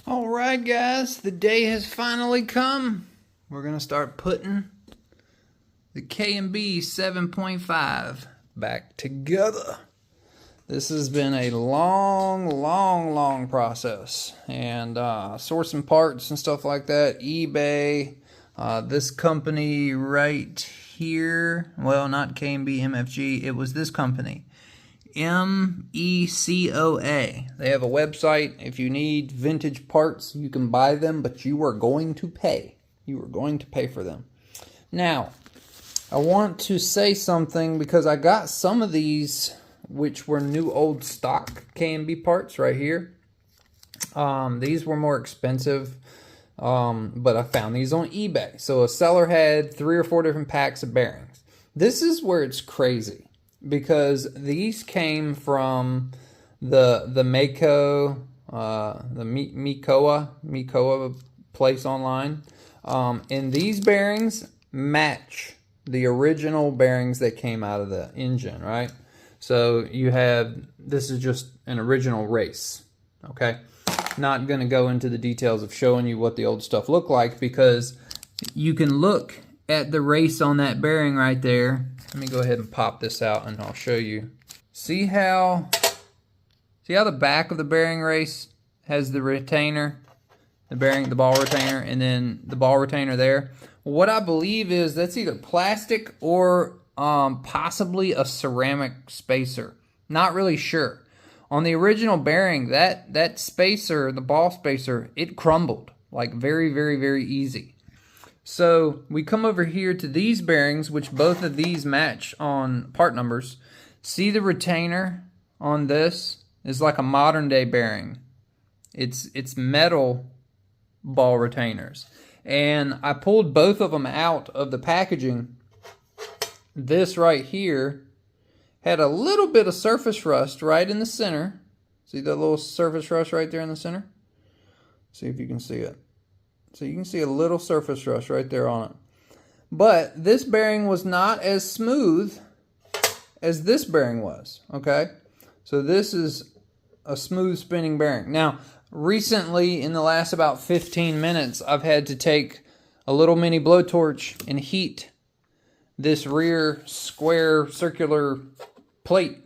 All right, guys, the day has finally come. We're going to start putting the K&B 7.5 back together. This has been a long process, and sourcing parts and stuff like that, eBay, this company right here, well, not K&B MFG, it was this company, MECOA. They have a website. If you need vintage parts, you can buy them, but you are going to pay. You are going to pay for them. Now, I want to say something because I got some of these which were new old stock K&B parts right here. These were more expensive, but I found these on eBay. So a seller had 3 or 4 different packs of bearings. This is where it's crazy because these came from the Mikoa place online, and these bearings match the original bearings that came out of the engine, right? So you have, this is just an original race, okay? Not going to go into the details of showing you what the old stuff looked like because you can look at the race on that bearing right there. Let me go ahead and pop this out and I'll show you. See how the back of the bearing race has the retainer, the ball retainer, and then the ball retainer there? What I believe is that's either plastic or possibly a ceramic spacer. Not really sure. On the original bearing, that spacer, the ball spacer, it crumbled like very easy. So we come over here to these bearings, which both of these match on part numbers. See the retainer on this is like a modern day bearing. It's metal ball retainers. And I pulled both of them out of the packaging. This right here had a little bit of surface rust right in the center. See that little surface rust right there in the center? See if you can see it. So you can see a little surface rust right there on it. But this bearing was not as smooth as this bearing was, okay? So this is a smooth spinning bearing. Now, recently, in the last about 15 minutes, I've had to take a little mini blowtorch and heat this rear square circular plate.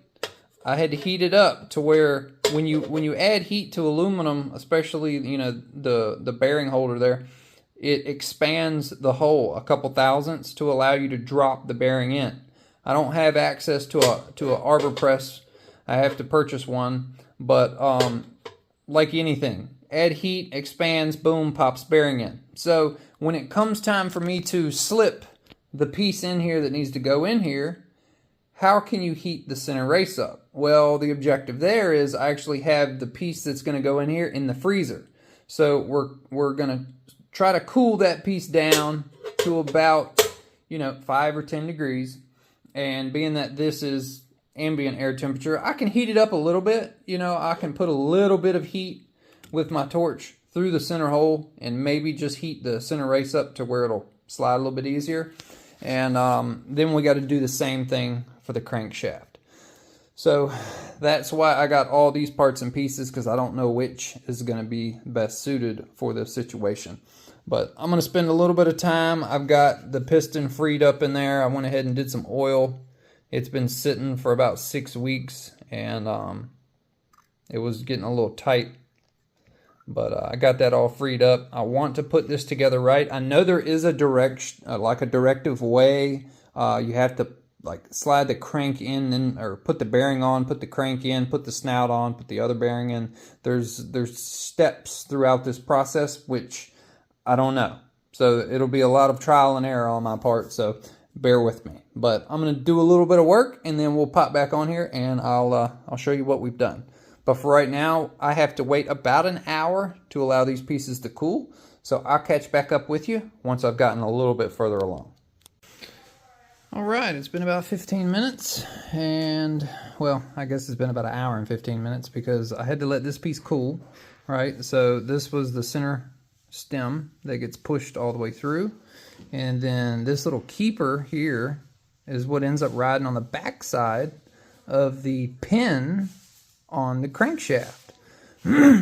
I had to heat it up to where when you add heat to aluminum, especially the bearing holder there, it expands the hole a couple thousandths to allow you to drop the bearing in. I don't have access to a arbor press. I have to purchase one, but like anything, add heat, expands, boom, pops bearing in. So when it comes time for me to slip the piece in here that needs to go in here, how can you heat the center race up? Well, the objective there is I actually have the piece that's going to go in here in the freezer. So we're going to try to cool that piece down to about 5 or 10 degrees. And being that this is ambient air temperature, I can heat it up a little bit. I can put a little bit of heat with my torch through the center hole and maybe just heat the center race up to where it'll slide a little bit easier. And then we got to do the same thing for the crankshaft. So that's why I got all these parts and pieces, because I don't know which is going to be best suited for this situation. But I'm going to spend a little bit of time. I've got the piston freed up in there. I went ahead and did some oil. It's been sitting for about 6 weeks, and it was getting a little tight. But I got that all freed up. I want to put this together right. I know there is a directive way. You have to slide the crank in or put the bearing on, put the crank in, put the snout on, put the other bearing in. There's steps throughout this process, which I don't know. So it'll be a lot of trial and error on my part. So bear with me. But I'm going to do a little bit of work, and then we'll pop back on here, and I'll show you what we've done. But for right now, I have to wait about an hour to allow these pieces to cool. So I'll catch back up with you once I've gotten a little bit further along. All right, it's been about 15 minutes, and well, I guess it's been about an hour and 15 minutes because I had to let this piece cool, right? So this was the center stem that gets pushed all the way through, and then this little keeper here is what ends up riding on the back side of the pin on the crankshaft.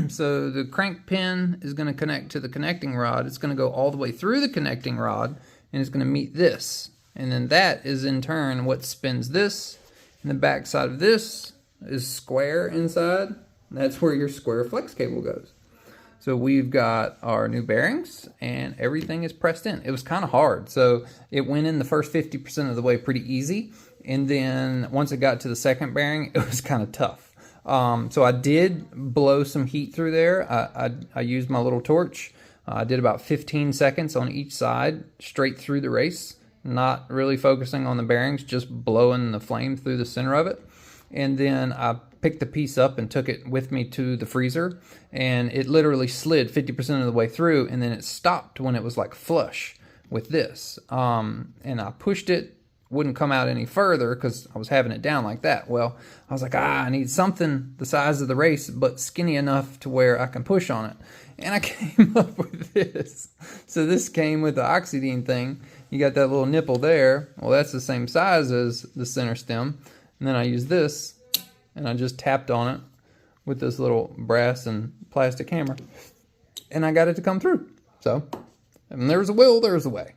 So the crank pin is going to connect to the connecting rod. It's going to go all the way through the connecting rod, and it's going to meet this. And then that is in turn what spins this. And the back side of this is square inside. That's where your square flex cable goes. So we've got our new bearings and everything is pressed in. It was kind of hard. So it went in the first 50% of the way pretty easy. And then once it got to the second bearing, it was kind of tough. So I did blow some heat through there. I used my little torch. I did about 15 seconds on each side, straight through the race. Not really focusing on the bearings, just blowing the flame through the center of it. And then I picked the piece up and took it with me to the freezer, and it literally slid 50% of the way through, and then it stopped when it was like flush with this. And I pushed it, wouldn't come out any further because I was having it down like that. Well, I was like, I need something the size of the race, but skinny enough to where I can push on it. And I came up with this. So this came with the Oxidine thing. You got that little nipple there. Well, that's the same size as the center stem. And then I used this, and I just tapped on it with this little brass and plastic hammer. And I got it to come through. So, and there's a will, there's a way.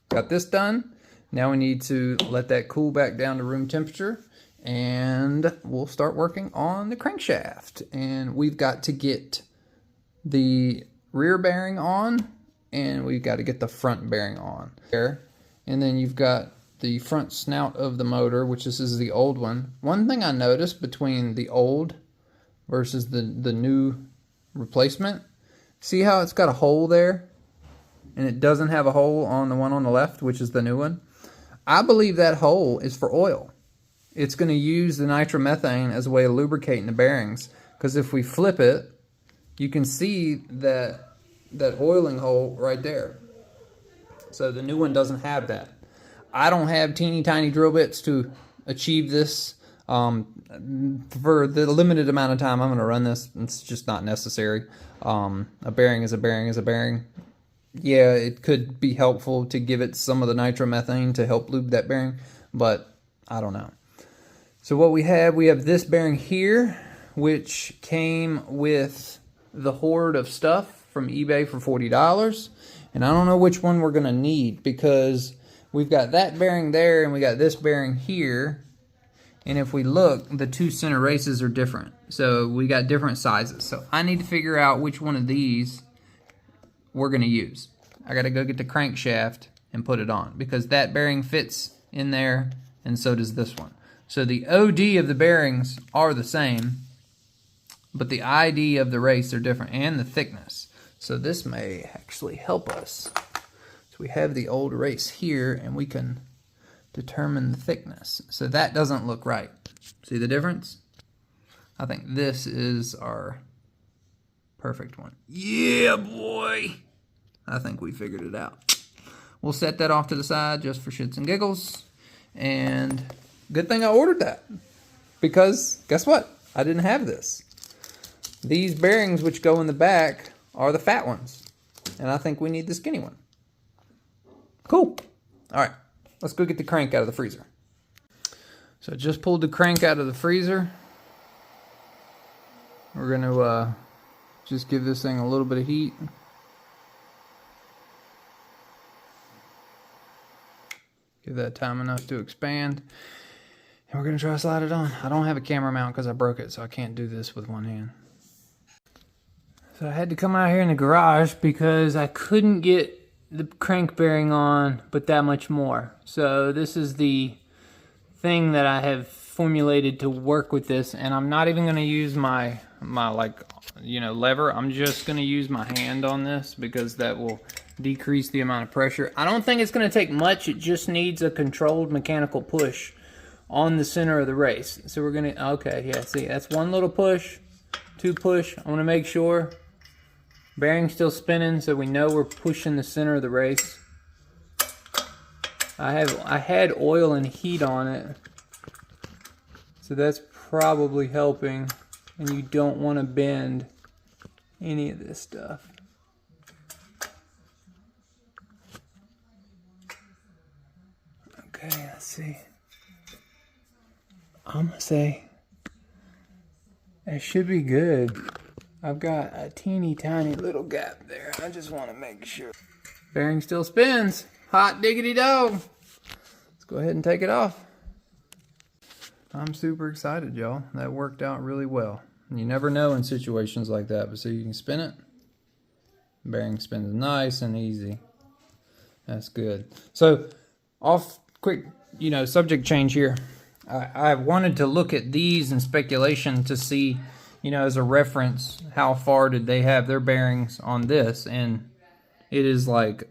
Got this done. Now we need to let that cool back down to room temperature. And we'll start working on the crankshaft. And we've got to get the rear bearing on, and we've got to get the front bearing on. And then you've got the front snout of the motor, which this is the old one. One thing I noticed between the old versus the new replacement, see how it's got a hole there? And it doesn't have a hole on the one on the left, which is the new one. I believe that hole is for oil. It's going to use the nitromethane as a way of lubricating the bearings. Because if we flip it, you can see that oiling hole right there. So the new one doesn't have that. I don't have teeny tiny drill bits to achieve this. For the limited amount of time I'm going to run this, it's just not necessary. A bearing is a bearing is a bearing. Yeah, it could be helpful to give it some of the nitromethane to help lube that bearing, but I don't know. So what we have this bearing here, which came with the horde of stuff from eBay for $40. And I don't know which one we're going to need, because we've got that bearing there and we got this bearing here. And if we look, the two center races are different. So we got different sizes. So I need to figure out which one of these we're going to use. I got to go get the crankshaft and put it on, because that bearing fits in there and so does this one. So the OD of the bearings are the same, but the ID of the race are different, and the thickness. So this may actually help us. So we have the old race here, and we can determine the thickness. So that doesn't look right. See the difference? I think this is our perfect one. Yeah, boy! I think we figured it out. We'll set that off to the side just for shits and giggles. And good thing I ordered that, because guess what? I didn't have this. These bearings which go in the back are the fat ones, and I think we need the skinny one. Cool. All right, let's go get the crank out of the freezer. So I just pulled the crank out of the freezer. We're going to just give this thing a little bit of heat. Give that time enough to expand. And we're going to try to slide it on. I don't have a camera mount because I broke it, so I can't do this with one hand. So I had to come out here in the garage because I couldn't get the crank bearing on, but that much more. So this is the thing that I have formulated to work with this, and I'm not even going to use my lever. I'm just going to use my hand on this, because that will decrease the amount of pressure. I don't think it's going to take much. It just needs a controlled mechanical push on the center of the race. So we're going to, okay, yeah, see, that's one little push, two push. I want to make sure bearing's still spinning, so we know we're pushing the center of the race. I had oil and heat on it, so that's probably helping. And you don't want to bend any of this stuff. Okay, let's see. I'm gonna say it should be good. I've got a teeny tiny little gap there. I just want to make sure. Bearing still spins. Hot diggity dog. Let's go ahead and take it off. I'm super excited, y'all. That worked out really well. You never know in situations like that, but so you can spin it. Bearing spins nice and easy. That's good. So, quick, subject change here. I wanted to look at these in speculation to see, as a reference, how far did they have their bearings on this, and it is like,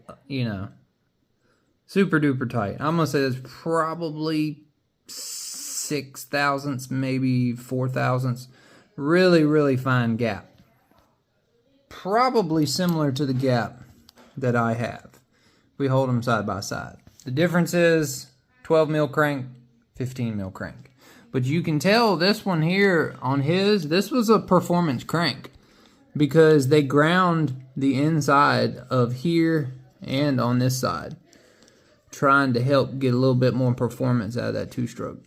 super duper tight. I'm gonna say that's probably 6 thousandths, maybe 4 thousandths. Really, really fine gap. Probably similar to the gap that I have. We hold them side by side. The difference is 12 mil crank, 15 mil crank. But you can tell this one here on his, this was a performance crank because they ground the inside of here and on this side, trying to help get a little bit more performance out of that two-stroke.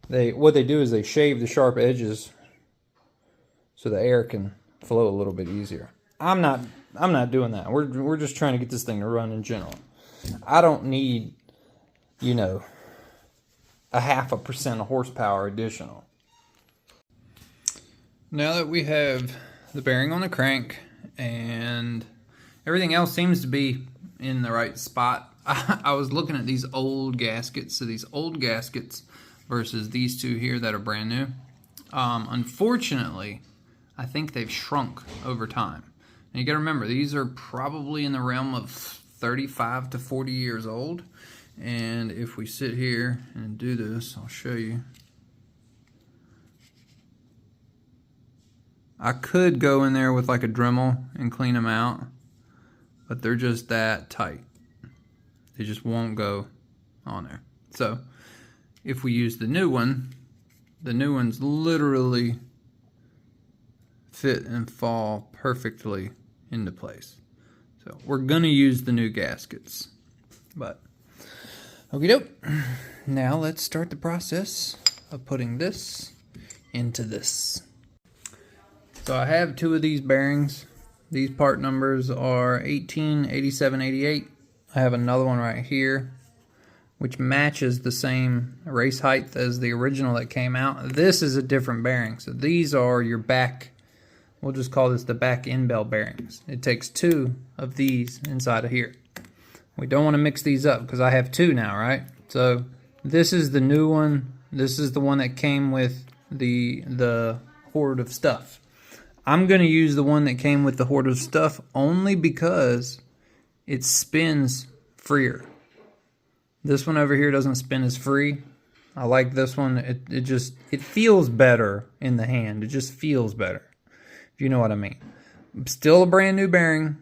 What they do is they shave the sharp edges so the air can flow a little bit easier. I'm not doing that. We're just trying to get this thing to run in general. I don't need, a 0.5% of horsepower additional. Now that we have the bearing on the crank and everything else seems to be in the right spot, I was looking at these old gaskets. So these old gaskets versus these two here that are brand new. Unfortunately, I think they've shrunk over time. And you got to remember, these are probably in the realm of 35 to 40 years old. And if we sit here and do this, I'll show you. I could go in there with like a Dremel and clean them out, but they're just that tight. They just won't go on there. So if we use the new ones literally fit and fall perfectly into place. So we're gonna use the new gaskets. But okie doke. Now let's start the process of putting this into this. So I have two of these bearings. These part numbers are 18, 87, 88. I have another one right here which matches the same race height as the original that came out. This is a different bearing. So these are your back, we'll just call this the back end bell bearings. It takes two of these inside of here. We don't want to mix these up because I have two now, right? So this is the new one. This is the one that came with the hoard of stuff. I'm going to use the one that came with the hoard of stuff only because it spins freer. This one over here doesn't spin as free. I like this one. It feels better in the hand. It just feels better, if you know what I mean. Still a brand new bearing.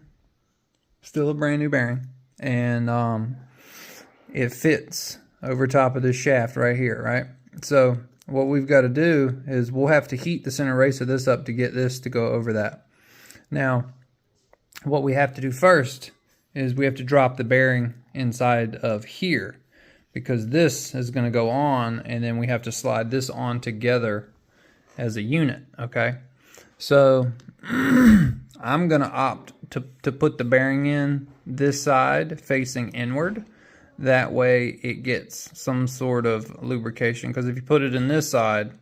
Still a brand new bearing. And it fits over top of this shaft right here, right? So what we've got to do is we'll have to heat the center race of this up to get this to go over that. Now, what we have to do first is we have to drop the bearing inside of here, because this is going to go on, and then we have to slide this on together as a unit, okay? So I'm going to opt to put the bearing in this side facing inward. That way it gets some sort of lubrication, because if you put it in this side,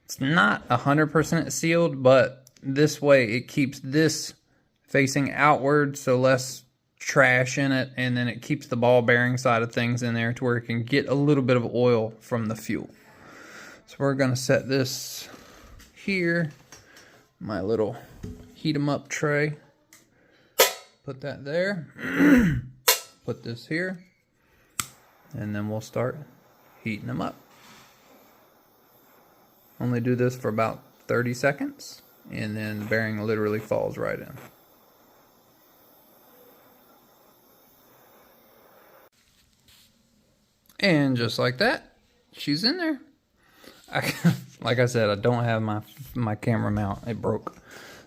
it's not 100% sealed, but this way it keeps this facing outward, so less trash in it, and then it keeps the ball bearing side of things in there to where it can get a little bit of oil from the fuel. So we're going to set this here, my little heat 'em up tray. Put that there. Put this here. And then we'll start heating them up. Only do this for about 30 seconds, and then the bearing literally falls right in. And just like that, she's in there. Like I said, I don't have my camera mount. It broke.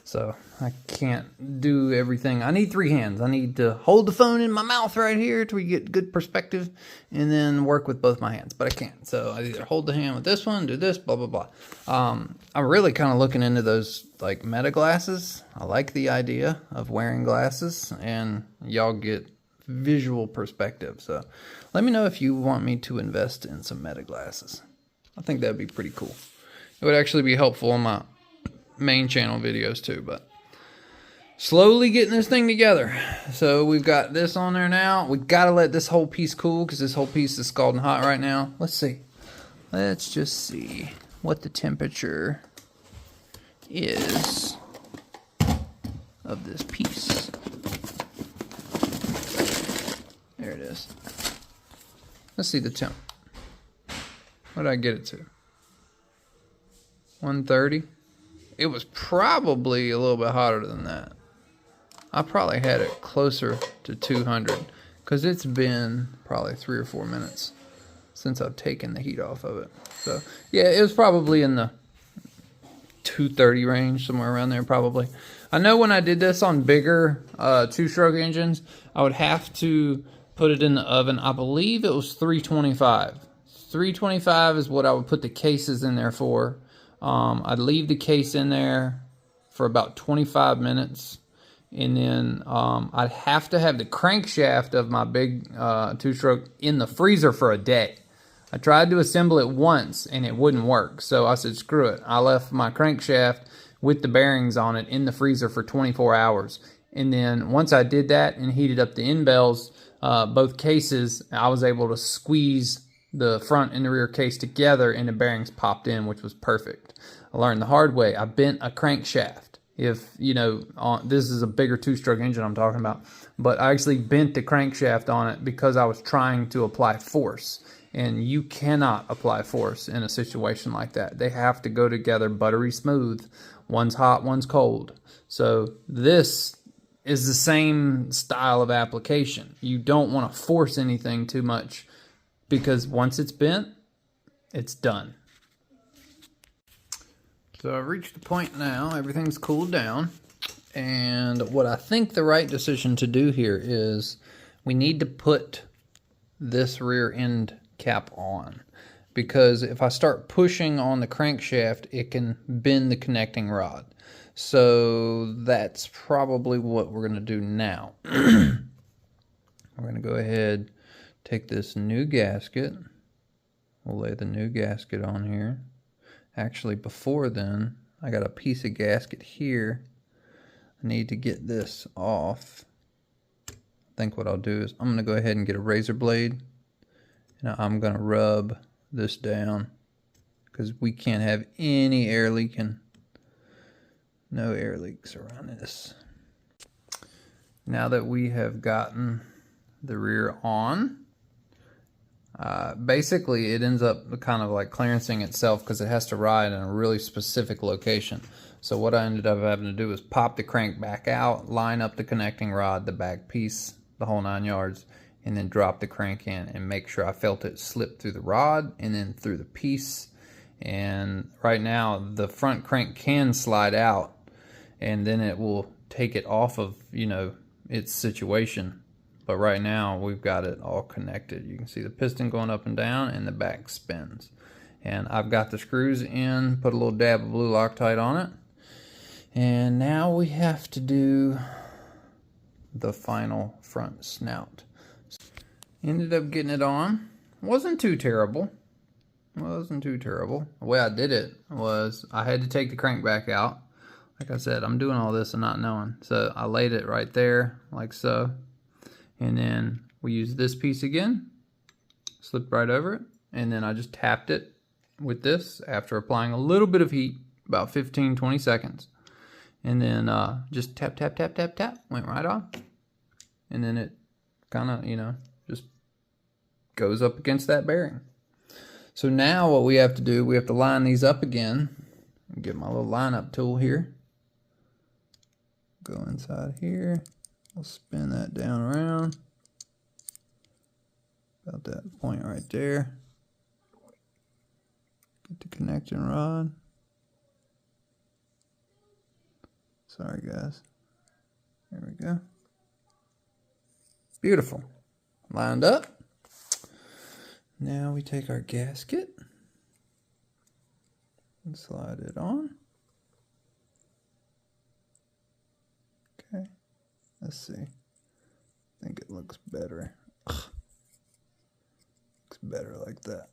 So I can't do everything. I need 3 hands. I need to hold the phone in my mouth right here till we get good perspective, and then work with both my hands, but I can't. So I either hold the hand with this one, do this, blah, blah, blah. I'm really kind of looking into those like meta glasses. I like the idea of wearing glasses, and y'all get visual perspective. So let me know if you want me to invest in some meta glasses. I think that'd be pretty cool. It would actually be helpful in my main channel videos too, but slowly getting this thing together. So we've got this on there now. We gotta let this whole piece cool because this whole piece is scalding hot right now. Let's see. Let's just see what the temperature is of this piece. There it is. Let's see the temp. What did I get it to? 130. It was probably a little bit hotter than that. I probably had it closer to 200 because it's been probably 3 or 4 minutes since I've taken the heat off of it. So yeah, it was probably in the 230 range, somewhere around there probably. I know when I did this on bigger 2-stroke engines, I would have to put it in the oven. I believe it was 325. 325 is what I would put the cases in there for. I'd leave the case in there for about 25 minutes. And then I'd have to have the crankshaft of my big 2-stroke in the freezer for a day. I tried to assemble it once and it wouldn't work. So I said, screw it. I left my crankshaft with the bearings on it in the freezer for 24 hours. And then once I did that and heated up the end bells, both cases, I was able to squeeze the front and the rear case together and the bearings popped in, which was perfect. I learned the hard way. I bent a crankshaft. If, you know, this is a bigger 2-stroke engine I'm talking about, but I actually bent the crankshaft on it because I was trying to apply force. And you cannot apply force in a situation like that. They have to go together buttery smooth. One's hot, one's cold. So this is the same style of application. You don't want to force anything too much because once it's bent, it's done. So I've reached the point now, everything's cooled down, and what I think the right decision to do here is we need to put this rear end cap on, because if I start pushing on the crankshaft, it can bend the connecting rod. So that's probably what we're going to do now. We're going to go ahead, take this new gasket, we'll lay the new gasket on here. Actually, before then, I got a piece of gasket here. I need to get this off. I think what I'll do is I'm going to go ahead and get a razor blade. And I'm going to rub this down because we can't have any air leaking. No air leaks around this. Now that we have gotten the rear on, basically it ends up kind of like clearancing itself because it has to ride in a really specific location. So what I ended up having to do is pop the crank back out, line up the connecting rod, the back piece, the whole 9 yards, and then drop the crank in and make sure I felt it slip through the rod and then through the piece. And right now the front crank can slide out and then it will take it off of, you know, its situation. But right now we've got it all connected. You can see the piston going up and down and the back spins. And I've got the screws in, put a little dab of blue Loctite on it. And now we have to do the final front snout. Ended up getting it on. Wasn't too terrible. Wasn't too terrible. The way I did it was I had to take the crank back out. Like I said, I'm doing all this and not knowing. So I laid it right there like so. And then we used this piece again, slipped right over it, and then I just tapped it with this after applying a little bit of heat, about 15-20 seconds. And then just tap, tap, tap, tap, tap, went right on. And then it kind of, you know, just goes up against that bearing. So now what we have to do, we have to line these up again. Get my little line-up tool here. Go inside here. I'll spin that down around. About that point right there. Get the connecting rod. Sorry, guys. There we go. Beautiful. Lined up. Now we take our gasket and slide it on. Okay. Let's see. I think it looks better. Ugh. Looks better like that.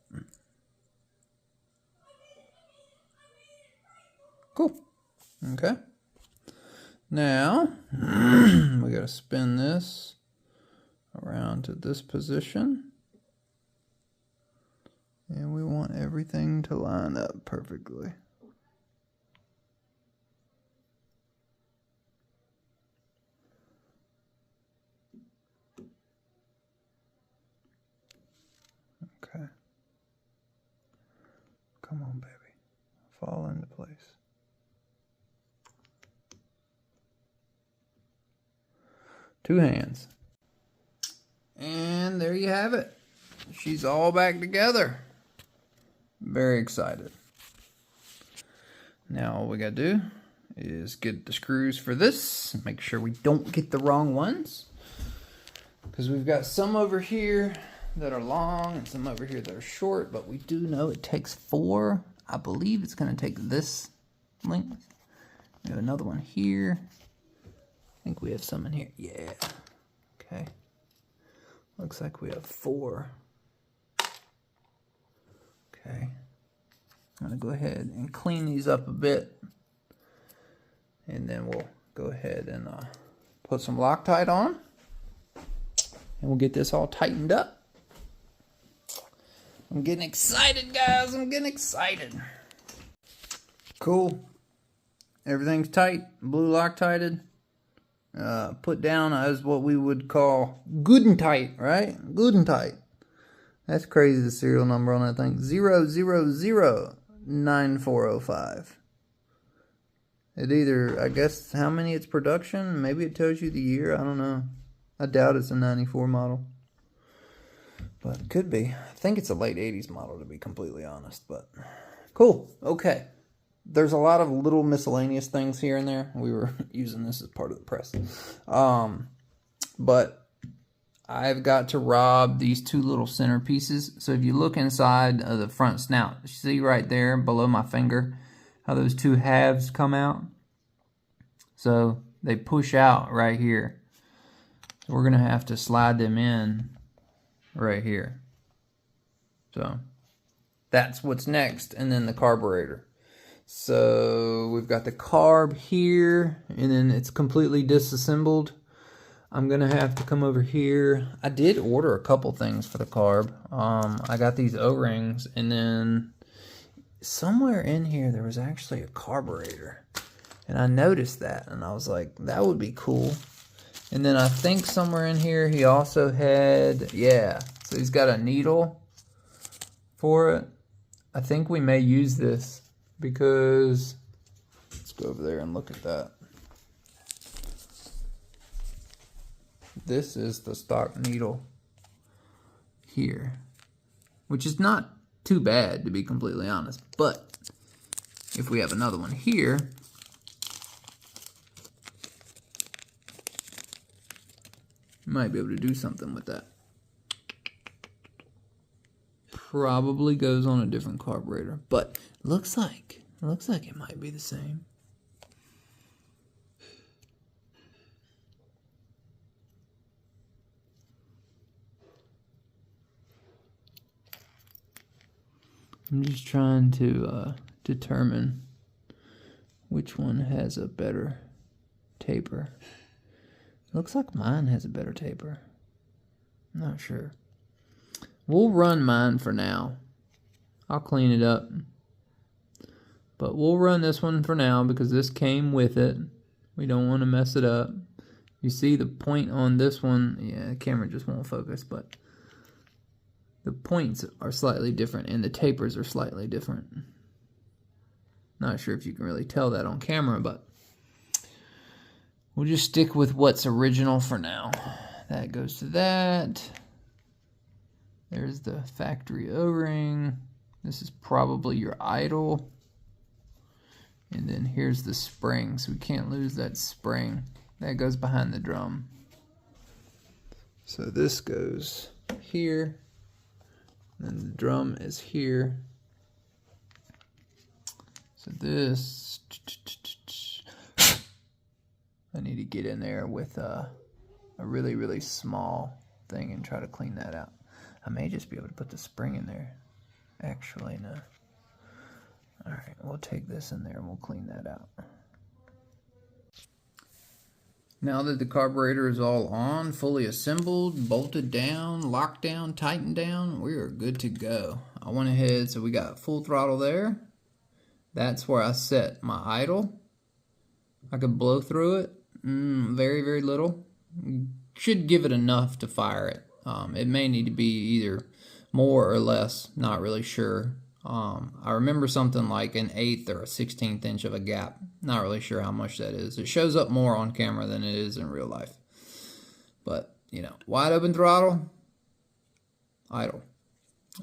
Cool. Okay. Now, we got to spin this around to this position. And we want everything to line up perfectly. Okay. Come on, baby. Fall into place. Two hands. And there you have it. She's all back together. Very excited. Now all we gotta do is get the screws for this. Make sure we don't get the wrong ones. Because we've got some over here that are long and some over here that are short, but we do know it takes 4. I believe it's gonna take this length. We have another one here. I think we have some in here. Yeah. Okay. Looks like we have 4. Okay. I'm gonna go ahead and clean these up a bit. And then we'll go ahead and put some Loctite on. And we'll get this all tightened up. I'm getting excited, guys. I'm getting excited. Cool. Everything's tight. Blue Loctited. Put down as what we would call good and tight, right? Good and tight. That's crazy, the serial number on that thing. 0009405. It either, I guess, how many it's production. Maybe it tells you the year. I don't know. I doubt it's a 94 model. But it could be. I think it's a late 80s model, to be completely honest. But cool. Okay. There's a lot of little miscellaneous things here and there. We were using this as part of the press. But I've got to rob these 2 little center pieces. So if you look inside of the front snout, you see right there below my finger how those 2 halves come out? So they push out right here. So we're going to have to slide them in right here. So that's what's next. And then the carburetor. So we've got the carb here, and then it's completely disassembled. I'm gonna have to come over here. I did order a couple things for the carb. I got these O-rings, and then somewhere in here there was actually a carburetor, and I noticed that, and I was like, that would be cool. And then I think somewhere in here he also had, yeah, so he's got a needle for it. I think we may use this. Because, let's go over there and look at that. This is the stock needle here, which is not too bad, to be completely honest. But if we have another one here, might be able to do something with that. Probably goes on a different carburetor, but looks like it might be the same. I'm just trying to determine which one has a better taper. Looks like mine has a better taper. I'm not sure. We'll run mine for now. I'll clean it up. But we'll run this one for now because this came with it. We don't want to mess it up. You see the point on this one. Yeah, the camera just won't focus, but the points are slightly different and the tapers are slightly different. Not sure if you can really tell that on camera, but we'll just stick with what's original for now. That goes to that. There's the factory O-ring. This is probably your idle. And then here's the spring, so we can't lose that spring. That goes behind the drum. So this goes here, and the drum is here. So this, I need to get in there with a really, really small thing and try to clean that out. I may just be able to put the spring in there. Actually, no. Alright, we'll take this in there and we'll clean that out. Now that the carburetor is all on, fully assembled, bolted down, locked down, tightened down, we are good to go. I went ahead, so we got full throttle there. That's where I set my idle. I could blow through it, very, very little. Should give it enough to fire it. It may need to be either more or less, not really sure. I remember something like an 1/8 or a 1/16 inch of a gap. Not really sure how much that is. It shows up more on camera than it is in real life. But, you know, wide open throttle, idle.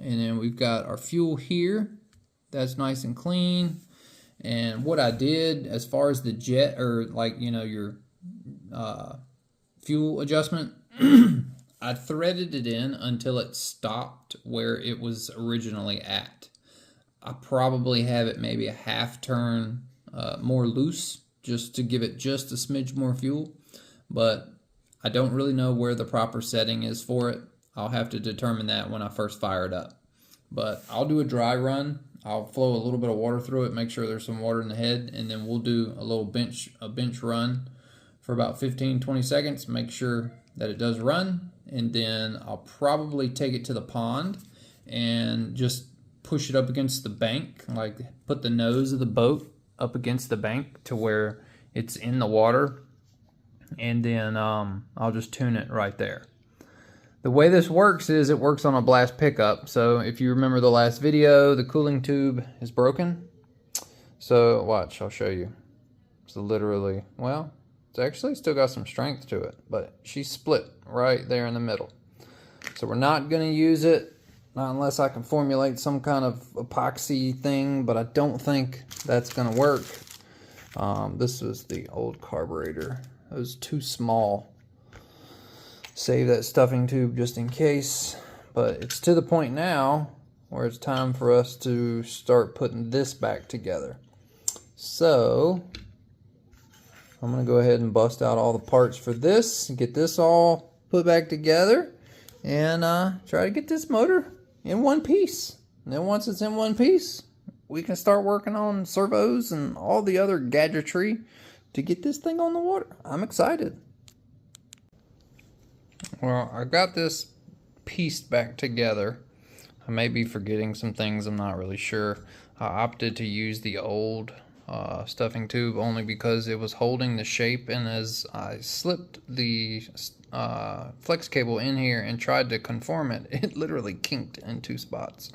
And then we've got our fuel here. That's nice and clean. And what I did as far as the jet, or like, you know, your fuel adjustment, I threaded it in until it stopped where it was originally at. I probably have it maybe a half turn more loose, just to give it just a smidge more fuel. But I don't really know where the proper setting is for it. I'll have to determine that when I first fire it up. But I'll do a dry run. I'll flow a little bit of water through it, make sure there's some water in the head, and then we'll do a little bench run for about 15-20 seconds, make sure that it does run, and then I'll probably take it to the pond and just push it up against the bank, like put the nose of the boat up against the bank to where it's in the water, and then I'll just tune it right there. The way this works is it works on a blast pickup. So if you remember the last video, the cooling tube is broken. So watch, I'll show you. So literally, well, it's actually still got some strength to it, but she's split right there in the middle. So we're not gonna use it, not unless I can formulate some kind of epoxy thing, but I don't think that's gonna work. This was the old carburetor. It was too small. Save that stuffing tube just in case, but it's to the point now where it's time for us to start putting this back together. So I'm gonna go ahead and bust out all the parts for this and get this all put back together and try to get this motor in one piece. And then once it's in one piece, we can start working on servos and all the other gadgetry to get this thing on the water. I'm excited. Well, I got this pieced back together. I may be forgetting some things, I'm not really sure. I opted to use the old stuffing tube only because it was holding the shape, and as I slipped the flex cable in here and tried to conform it, it literally kinked in 2 spots.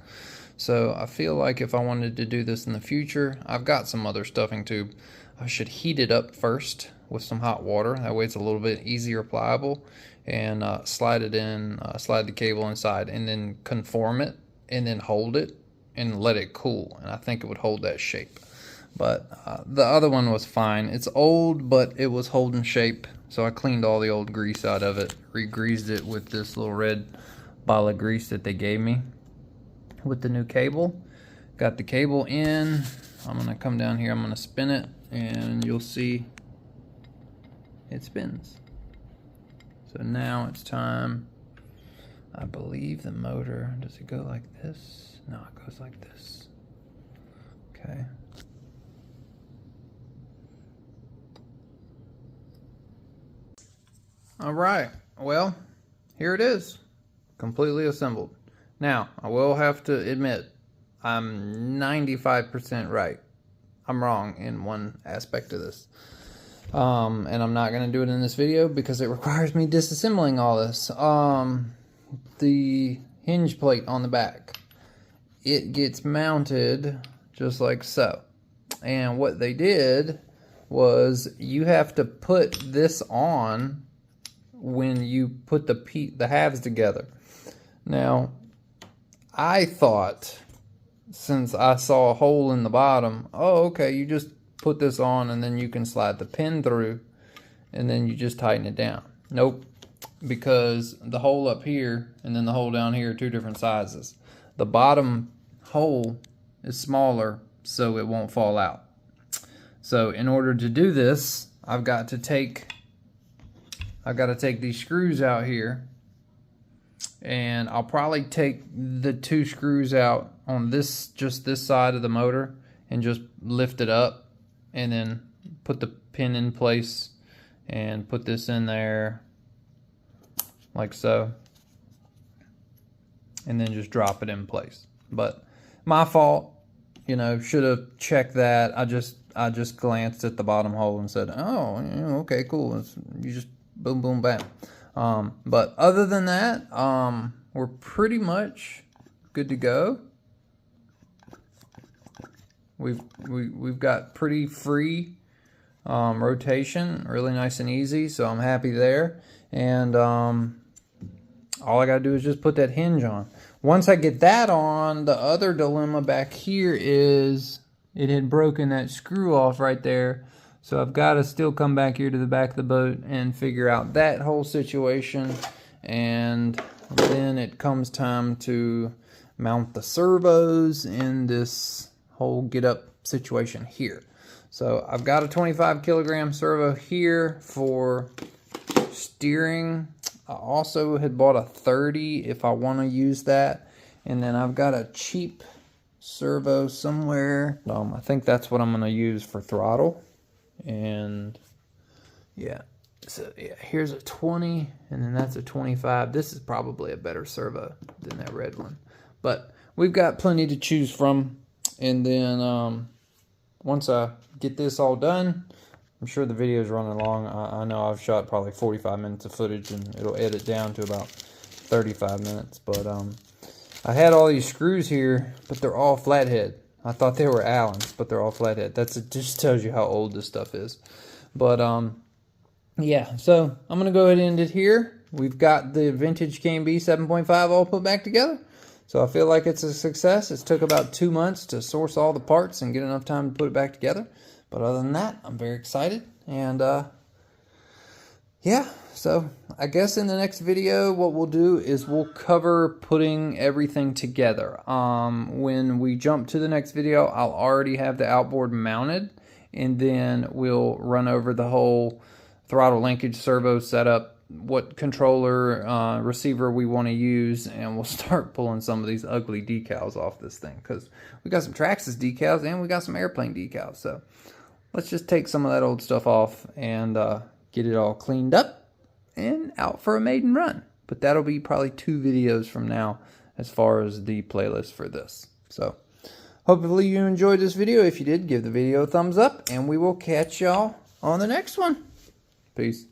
So I feel like if I wanted to do this in the future, I've got some other stuffing tube. I should heat it up first with some hot water. That way it's a little bit easier pliable, and slide it in, slide the cable inside, and then conform it, and then hold it and let it cool. And I think it would hold that shape. But the other one was fine. It's old, but it was holding shape. So I cleaned all the old grease out of it, re-greased it with this little red bottle of grease that they gave me with the new cable. Got the cable in. I'm gonna come down here, I'm gonna spin it, and you'll see it spins. So now it's time, I believe the motor, does it go like this? No, it goes like this. Okay. All right, well, here it is, completely assembled. Now, I will have to admit, I'm 95% right. I'm wrong in one aspect of this. And I'm not going to do it in this video because it requires me disassembling all this. The hinge plate on the back, it gets mounted just like so. And what they did was you have to put this on when you put the halves together. Now, I thought, since I saw a hole in the bottom, oh, okay, you just put this on and then you can slide the pin through and then you just tighten it down. Nope, because the hole up here and then the hole down here are two different sizes. The bottom hole is smaller so it won't fall out. So in order to do this, I've got to take these screws out here, and I'll probably take the two screws out on just this side of the motor and just lift it up and then put the pin in place and put this in there like so, and then just drop it in place. But my fault, you know, should have checked that. I just glanced at the bottom hole and said, oh, okay, cool. You just boom, boom, bam. But other than that, we're pretty much good to go. We've got pretty free rotation, really nice and easy, so I'm happy there. And all I gotta do is just put that hinge on. Once I get that on, the other dilemma back here is it had broken that screw off right there. So I've got to still come back here to the back of the boat and figure out that whole situation. And then it comes time to mount the servos in this whole get up situation here. So I've got a 25 kilogram servo here for steering. I also had bought a 30 if I want to use that. And then I've got a cheap servo somewhere. I think that's what I'm going to use for throttle. And yeah, so yeah, here's a 20 and then that's a 25. This is probably a better servo than that red one, but we've got plenty to choose from. And then once I get this all done, I'm sure the video is running long. I know I've shot probably 45 minutes of footage and it'll edit down to about 35 minutes. But I had all these screws here, but they're all flathead. I thought they were Allens, but they're all flathead. It just tells you how old this stuff is. But yeah, so I'm going to go ahead and end it here. We've got the vintage K&B 7.5 all put back together. So I feel like it's a success. It took about 2 months to source all the parts and get enough time to put it back together. But other than that, I'm very excited. And yeah, so I guess in the next video, what we'll do is we'll cover putting everything together. When we jump to the next video, I'll already have the outboard mounted, and then we'll run over the whole throttle linkage servo setup, what controller receiver we want to use, and we'll start pulling some of these ugly decals off this thing, because we got some Traxxas decals and we got some airplane decals. So let's just take some of that old stuff off and get it all cleaned up and out for a maiden run. But that'll be probably 2 videos from now as far as the playlist for this. So hopefully you enjoyed this video. If you did, give the video a thumbs up, and we will catch y'all on the next one. Peace.